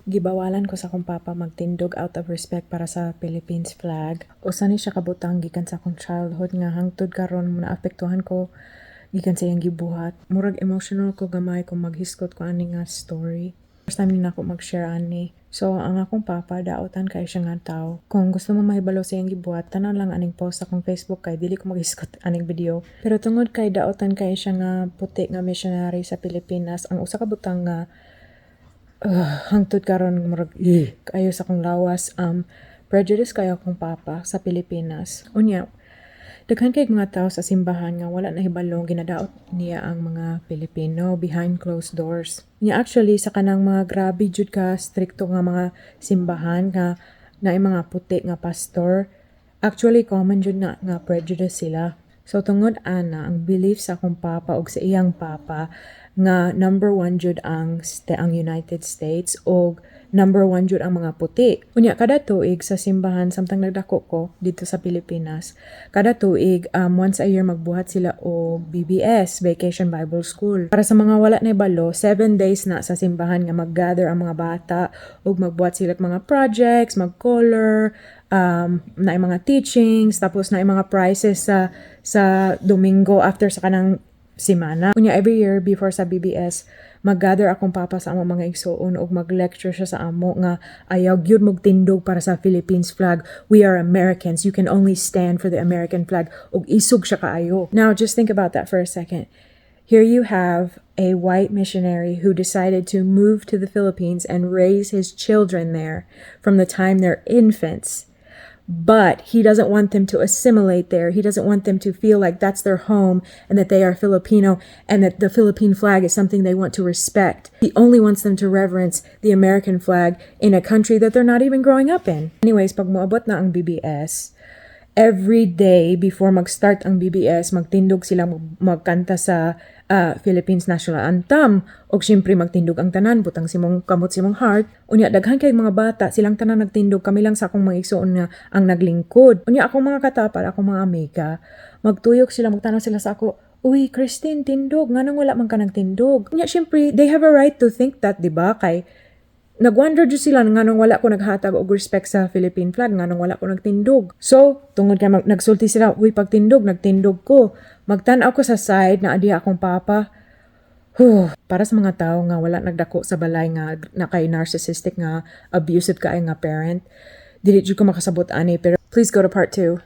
Gibawalan ko sa akong papa magtindog out of respect para sa Philippines flag. Usa ni siya kabutang gikan sa akong childhood nga hangtod karon naapektuhan ko gikan sa iyang gibuhat. Murag emotional ko gamay kung maghiskot ko ani nga story. First time na ako mag-share ani. So, ang akong papa, daotan kay siya nga tao. Kung gusto mo mahibalo sa iyang gibuhat, tanaw lang aning post sa akong Facebook kay dili ko mag-hiskot aning video. Pero tungod kay daotan kay siya nga puti nga missionary sa Pilipinas, ang usa ka butang nga hangtod karon murag kayo sa akong lawas prejudice kayo akong papa sa Pilipinas. Unya, daghan kay mga tao sa simbahan nga wala nahibalong ginadaot niya ang mga Pilipino behind closed doors. Unya actually sa kanang mga grabe jud ka stricto nga mga simbahan nga naay mga puti nga pastor, actually common jud na nga prejudice sila. So tungod ana ang belief sa akong papa ug sa iyang papa nga number one jud ang United States o number one jud ang mga puti. Unya kada tuig sa simbahan samtang nagdako ko dito sa Pilipinas, kada tuig once a year magbuhat sila og BBS, Vacation Bible School. Para sa mga wala na balo, 7 days na sa simbahan nga maggather ang mga bata ug magbuhat sila og mga projects, mag-color, na mga teachings, tapos na mga prizes sa Domingo after sa kanang simana. Unya every year before sa BBS, maggather akong papa sa among mga igsoon ug mag-lecture siya sa amo nga ayaw gyud magtindog para sa Philippines flag. We are Americans. You can only stand for the American flag. Ug isug siya kaayo. Now just think about that for a second. Here you have a white missionary who decided to move to the Philippines and raise his children there from the time they're infants. But he doesn't want them to assimilate there. He doesn't want them to feel like that's their home and that they are Filipino and that the Philippine flag is something they want to respect. He only wants them to reverence the American flag in a country that they're not even growing up in. Anyways, pag moabot na ang BBS, every day before mag-start ang BBS, magtindog sila magkanta sa Philippines National Anthem. O syempre magtindog ang tanan, butang simong kamot simong heart. Unya, daghan kay mga bata, silang tanan nagtindog, kami lang sa akong mga igsoon nga ang naglingkod. Unya, akong mga katapal, akong mga amiga, magtuyok sila, magtanaw sila sa ako, uy, Christine, tindog, nga nang wala man ka nagtindog. Unya, syempre, they have a right to think that, diba? Kay, nag-wonder dyan sila nga nung wala ko naghatag og respect sa Philippine flag, nga nung wala ko nagtindog. So, tungod kay nagsulti sila, uy, pagtindog, nagtindog ko. Magtanaw ko sa side na adi akong papa. Para sa mga tao nga wala nagdako sa balay nga na kay narcissistic nga abusive ka nga parent, dili jud ko makasabot ani, pero please go to part 2.